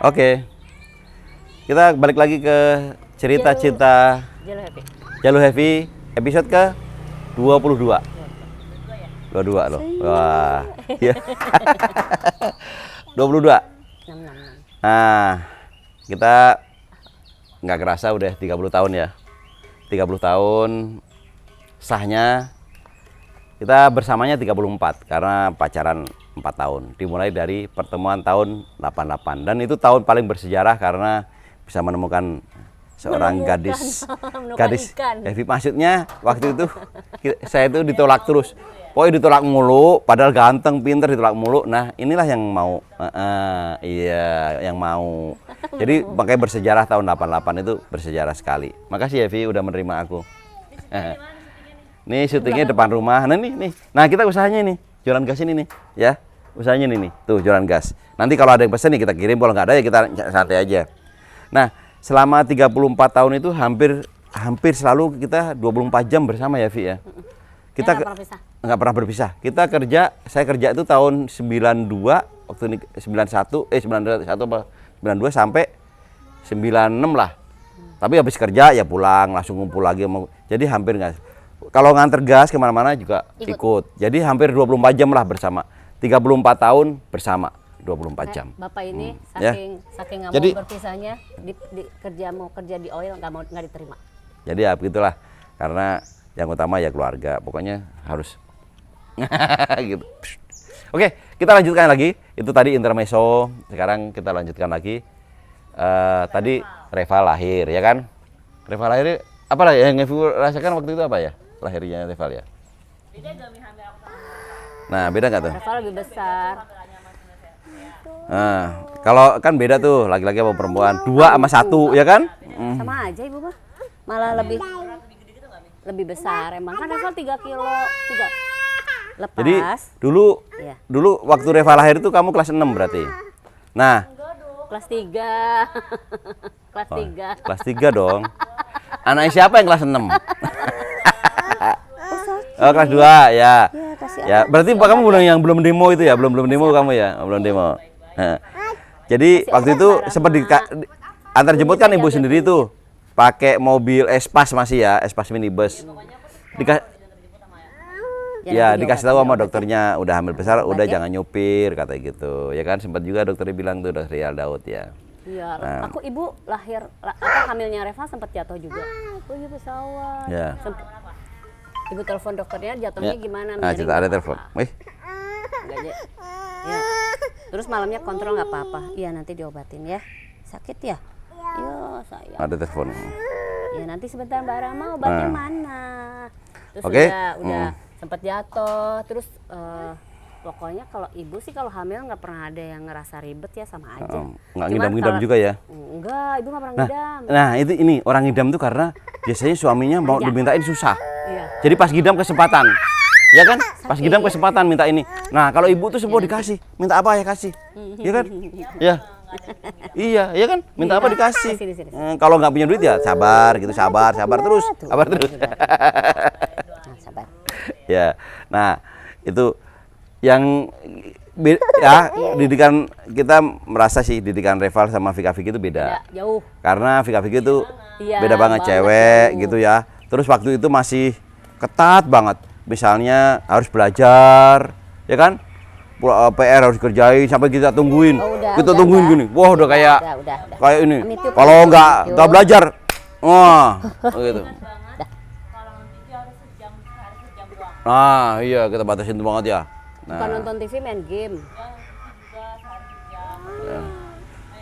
Oke. Kita balik lagi ke cerita cinta Jalu Heavy episode ke 22. 22 loh. Wah. Iya. 22. Nah, kita nggak kerasa udah 30 tahun ya. 30 tahun sahnya kita bersamanya 34 karena pacaran 4 tahun. Dimulai dari pertemuan tahun 88 dan itu tahun paling bersejarah karena bisa menemukan seorang gadis Heavy. Maksudnya waktu itu saya itu ditolak terus. Pokoknya ditolak mulu, padahal ganteng, pinter, ditolak mulu. Nah, inilah yang mau. Iya, yang mau. Jadi makanya bersejarah tahun 88 itu bersejarah sekali. Makasih Heavy udah menerima aku. Nih syutingnya depan rumah. Nah nih. Nah, kita usahanya nih, jualan gas ini nih, ya. Usahanya nih. Tuh, jualan gas. Nanti kalau ada yang pesen nih kita kirim, kalau nggak ada ya kita santai aja. Nah, selama 34 tahun itu hampir selalu kita 24 jam bersama ya, Vi ya. Kita nggak pernah berpisah. Kita kerja, saya kerja itu tahun 92, waktu ini 91 apa 92 sampai 96 lah. Tapi habis kerja ya pulang, langsung ngumpul lagi. Jadi hampir nggak. Kalau nganter gas kemana-mana juga ikut. Jadi hampir 24 jam lah bersama. 34 tahun bersama, 24 jam. Bapak ini saking nggak mau berpisahnya, mau kerja di oil nggak diterima. Jadi ya begitulah. Karena yang utama ya keluarga, pokoknya harus gitu. Oke, kita lanjutkan lagi. Itu tadi intermezzo. Sekarang kita lanjutkan lagi. Tadi Reva lahir, ya kan? Reva lahir apa lah yang Ibu rasakan waktu itu apa ya? Lahirnya Reva ya. Nah, beda nggak tuh? Reva lebih besar. Nah, kalau kan beda tuh laki-laki sama perempuan, 2 sama 1, ya kan? Sama aja Ibu mah. Malah lebih besar emang kan Reva 3 kilo 3 lepas. Jadi dulu waktu Reva lahir itu kamu kelas 6 berarti. Nah, kelas 3. Kelas 3. Kelas 3 dong. Anaknya siapa yang kelas 6? Oh, kelas 2 ya. Ya, berarti kamu belum demo itu ya, belum demo kamu ya, belum demo. Nah, jadi waktu itu sempat antar jemput kan ibu sendiri tuh. Pakai mobil Espas masih ya, Espas minibus. Dikasih tahu sama dokternya udah hamil besar, udah jangan nyupir kata gitu. Ya kan sempat juga dokternya bilang tuh Dr. Rial Daud ya. Iya, aku ibu hamilnya Reva sempat jatuh juga. Oh iya pesawat. Ya. Ibu telepon dokternya jatuhnya gimana? Nah, cerita ada telepon. Ya. Terus malamnya kontrol nggak apa-apa. Iya nanti diobatin ya. Sakit ya? Iya sayang. Ada telepon. Ya nanti sebentar Mbak Rama obatnya mana? Terus udah sempat jatuh. Terus pokoknya kalau ibu sih kalau hamil nggak pernah ada yang ngerasa ribet ya sama aja. Nggak ngidam-ngidam juga ya? Enggak, ibu nggak pernah ngidam. Nah ini orang ngidam tuh karena biasanya suaminya mau dimintain susah. Iya. Jadi pas ngidam kesempatan. Ya kan? Pas ngidam kesempatan minta ini. Nah kalau ibu tuh semua dikasin. Minta apa ya kasih. Ya kan? Ya. Iya, ya kan? Minta apa dikasih. Kalau nggak punya duit ya sabar gitu, sabar terus. Sabar. Ya. Nah, itu yang didikan kita merasa sih didikan Reval sama Vika Vicky itu beda. Jauh. Karena Vika Vicky itu beda banget cewek gitu ya. Terus waktu itu masih ketat banget. Misalnya harus belajar, ya kan? PR harus kerjain sampai kita tungguin. Tungguin gini. Wah, udah kayak ini. Kalau nggak belajar, wah, gitu. Nah, iya kita batasin itu banget ya. Bukan nonton TV, main game.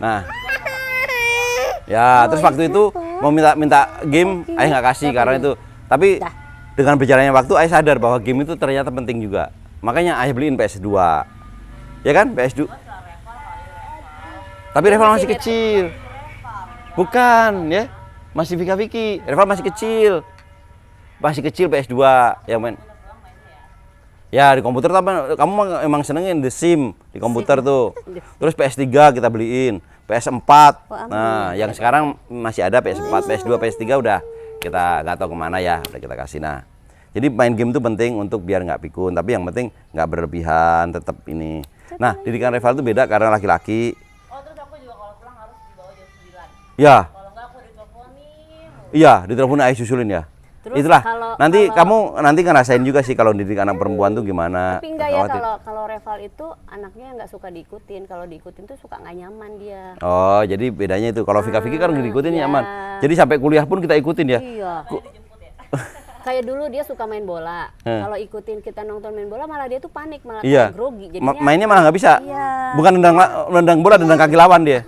Nah, ya terus waktu itu mau minta game, ayah nggak kasih karena itu. Tapi dengan berjalannya waktu, ayah sadar bahwa game itu ternyata penting juga. Makanya ayah beliin PS2. Ya kan, PS2. Tapi Reval masih kecil. Bukan, ya. Masih Vika Vicky. Reval masih kecil. Masih kecil PS2 yang main. Ya di komputer kamu emang senengin The Sim di komputer tuh. Terus PS3 kita beliin, PS4. Nah, yang sekarang masih ada PS4, PS2, PS3 udah kita nggak tahu kemana ya, udah kita kasih. Nah, jadi main game itu penting untuk biar nggak pikun, tapi yang penting nggak berlebihan, tetap ini. Nah, didikan Reval itu beda karena laki-laki. juga kalau pulang harus dibawa jam 9. Ya. Kalau enggak aku diteleponin. Iya, ditelepon ayah susulin ya. Terus Itulah. kalau Kamu nanti ngerasain juga sih kalau didik anak perempuan tuh gimana. tapi enggak ya, khawatir. kalau Reval itu anaknya nggak suka diikutin. Kalau diikutin tuh suka nggak nyaman dia. Oh, jadi bedanya itu. Kalau Vika kan ngikutin iya. nyaman. Jadi sampai kuliah pun kita ikutin ya. Iya. Kayak dulu dia suka main bola. Kalau ikutin kita nonton main bola malah dia tuh panik, malah Iya. kayak grogi. Jadinya Mainnya malah nggak bisa. Iya. Bukan nendang bola, nendang kaki lawan dia.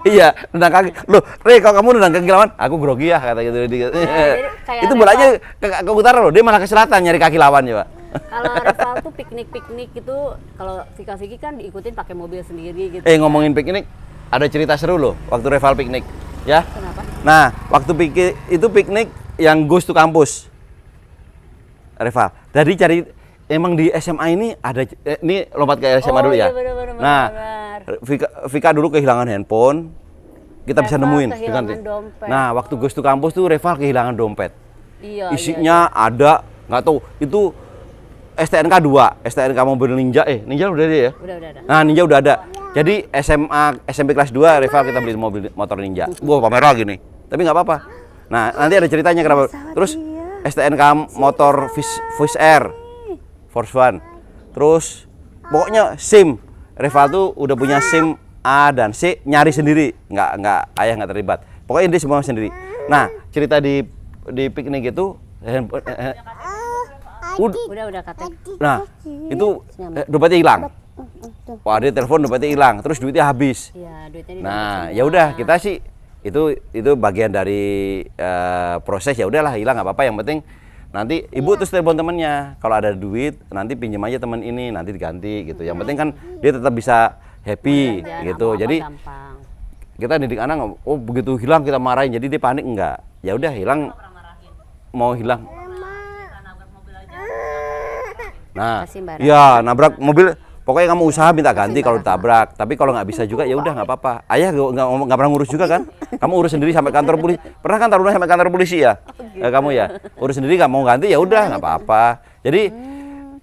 Iya, nendang kaki. Loh, Re, kalau kamu nendang kaki lawan, aku grogi ya kata gitu. jadi kayak Itu bolanya ke utara loh, dia malah ke selatan nyari kaki lawan ya, Pak. kalau Reval tuh piknik gitu, kalau Vika kan diikutin pakai mobil sendiri gitu. Ngomongin piknik, ada cerita seru loh waktu Reval piknik, ya. Kenapa? Nah, waktu piknik yang Ghost to Campus. Reval. Jadi cari emang di SMA ini ada ini lompat ke SMA dulu ya. Iya, bener, Nah, Vika dulu kehilangan handphone. Kita bisa Reval nemuin kehilangan ganti. dompet. Nah, waktu Ghost to Campus tuh Reval kehilangan dompet. Iya. Isinya ada nggak tahu itu STNK 2, STNK mobil Ninja. Ninja udah ada ya? Udah. Nah, Ninja udah ada. Jadi SMP kelas 2 Reval kita beli motor Ninja. Wah, pamer lagi nih. Tapi nggak apa-apa. Nah, nanti ada ceritanya kenapa. Terus STNK motor Fish Air Force One. Terus pokoknya SIM. Reval tuh udah punya SIM A dan C, nyari sendiri. Nggak ayah nggak terlibat. Pokoknya dia semua sendiri. Nah, cerita di piknik itu Udah katanya. nah, itu dompetnya hilang. Wah, dia telepon dompetnya hilang, terus duitnya habis. Iya, duitnya Nah, ya udah kita sih itu bagian dari proses, ya udahlah hilang nggak apa-apa, yang penting nanti ibu terus telepon temennya kalau ada duit nanti pinjam aja teman ini nanti diganti gitu. Yang penting kan dia tetap bisa happy gitu. Jadi gampang. kita didik anak, oh begitu hilang kita marahin jadi dia panik enggak. Ya udah hilang mau hilang. Nah, ya nabrak mobil. Pokoknya kamu usaha minta ganti kalau ditabrak. Tapi kalau nggak bisa juga ya udah nggak apa-apa. Ayah nggak pernah ngurus juga kan? Kamu urus sendiri sampai kantor polisi. Pernah kan Taruna sampai kantor polisi ya? Kamu ya urus sendiri, nggak mau ganti ya udah nggak apa-apa. Jadi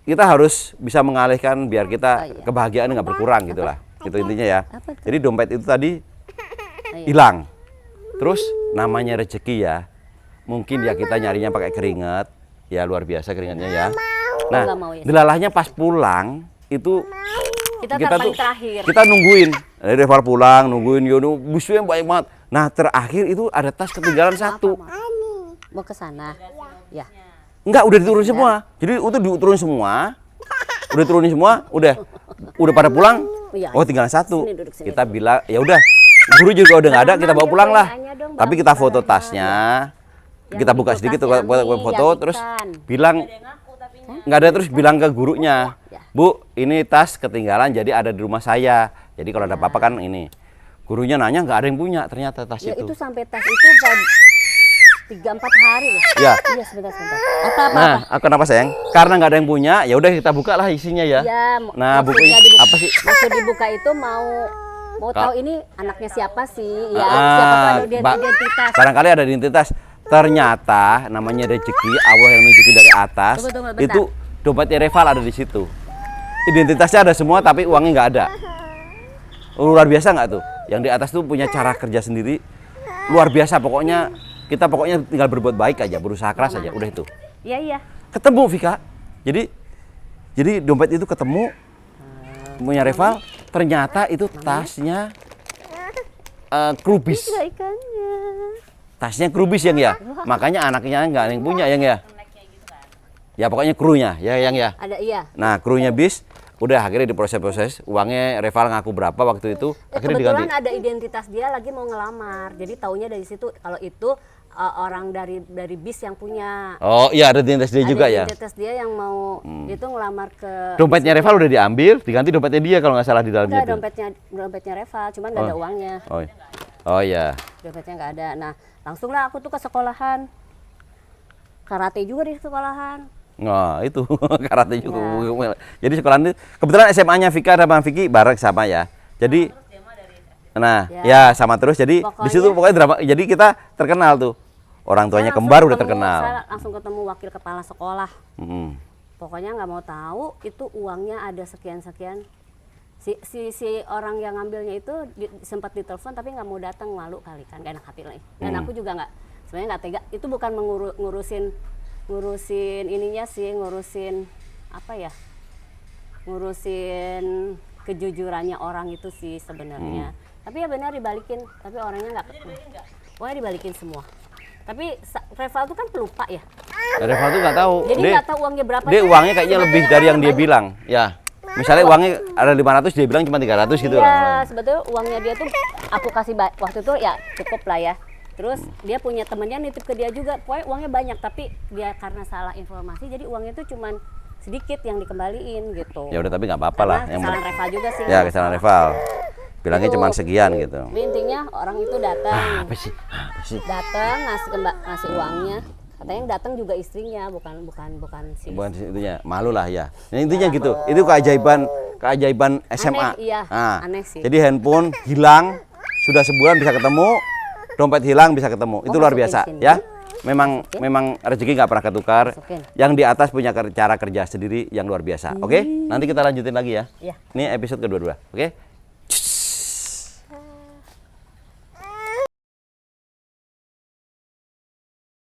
kita harus bisa mengalihkan biar kita kebahagiaan nggak berkurang gitulah. Gitu intinya ya. Jadi dompet itu tadi hilang. Terus namanya rezeki ya. Mungkin ya kita nyarinya pakai keringat. Ya luar biasa keringatnya ya. Nah, delalahnya pas pulang itu kita tuh terakhir. Kita nungguin Reval pulang, nungguin Yono busnya banyak banget. Nah, terakhir itu ada tas ketinggalan satu. Mau ke sana. Ya. Enggak, udah diturunin semua. Jadi itu diturunin semua. Udah turunin semua, udah pada pulang. Oh, tinggal satu. Kita bilang, ya udah. Guru juga udah nggak ada, kita bawa pulang lah. Tapi kita foto tasnya. Kita buka sedikit foto terus bilang nggak ada, terus bilang ke gurunya, Bu, ini tas ketinggalan jadi ada di rumah saya. Jadi kalau ada apa-apa kan ini. Gurunya nanya nggak ada yang punya ternyata tas ya, itu. Itu sampai tas itu 3-4 hari loh. Ya. Iya, sebentar. Apa? Nah, kenapa sayang? Karena nggak ada yang punya, ya udah kita buka lah isinya ya. Ya, nah, bukunya apa sih? Maksud dibuka itu mau tahu ini anaknya siapa sih? Ya, siapa tahu ada identitas. Barangkali ada identitas. Ternyata namanya rezeki, Allah yang nunjukin dari atas. Tunggu, itu dompetnya Reval ada di situ. Identitasnya ada semua tapi uangnya nggak ada. Luar biasa nggak tuh? Yang di atas tuh punya cara kerja sendiri. Luar biasa pokoknya. Kita pokoknya tinggal berbuat baik aja, berusaha keras aja, udah itu. Iya. Ketemu Vika. Jadi dompet itu ketemu punya Reval. Ternyata itu tasnya Krubis. Tasnya Krubis yang ya. Makanya anaknya nggak ada yang punya yang ya. Ya pokoknya krunya ya yang ya. Ada iya. Nah krunya bis. Udah akhirnya diproses uangnya Reval ngaku berapa waktu itu akhirnya kebetulan diganti. Ada identitas dia lagi mau ngelamar, jadi taunya dari situ kalau itu orang dari bis yang punya. Oh iya, ada identitas dia juga ya. Identitas dia yang mau itu ngelamar ke. Dompetnya Reval udah diambil, diganti dompetnya dia kalau nggak salah di dalamnya. Enggak, dompetnya Reval, cuman nggak ada uangnya. Oh iya. Dompetnya nggak ada. Nah langsunglah aku tuh ke sekolahan, karate juga di sekolahan. Nah itu karate juga. Ya. Jadi sekolah ini kebetulan SMA-nya Vika sama Vicky bareng sama ya. Jadi nah ya sama terus. Jadi di situ pokoknya drama. Jadi kita terkenal tuh. Orang tuanya kembar udah terkenal. Saya langsung ketemu wakil kepala sekolah. Pokoknya nggak mau tahu itu uangnya ada sekian Si orang yang ngambilnya itu sempat ditelepon tapi nggak mau datang, malu kali kan, gak enak hati lagi. Dan aku juga sebenarnya nggak tega. Itu bukan ngurusin ininya sih, ngurusin apa ya? Ngurusin kejujurannya orang itu sih sebenarnya. Tapi ya benar dibalikin, tapi orangnya nggak. Pokoknya dibalikin semua. Tapi Reval tuh kan pelupa ya. Reval tuh nggak tahu. Jadi nggak tahu uangnya berapa. Dia uangnya kayaknya lebih dari yang dia bilang. Ya. Misalnya uangnya ada 500, dia bilang cuma 300 gitu. Iya, sebetulnya uangnya dia tuh aku kasih waktu itu ya cukup lah ya. Terus dia punya temennya nitip ke dia juga, pokoknya uangnya banyak, tapi dia karena salah informasi jadi uangnya tuh cuman sedikit yang dikembaliin gitu. Ya udah, tapi nggak apa-apa lah. Yang kesalahan Reval juga sih. Ya kesalahan Reval. Bilangnya Itu, cuma sekian gitu. Tapi intinya orang itu datang. Apa sih? Datang ngasih uangnya. Katanya yang datang juga istrinya, bukan si. Bukan itunya, malu lah ya. Nah, intinya gitu. Itu keajaiban SMA. Aneh, iya. Nah, Aneh sih. jadi handphone hilang, sudah sebulan bisa ketemu, dompet hilang bisa ketemu. Itu luar biasa ya. Memang rezeki nggak pernah ketukar. Yang di atas punya cara kerja sendiri yang luar biasa. Oke? Nanti kita lanjutin lagi ya. Iya. Ini episode kedua. Oke?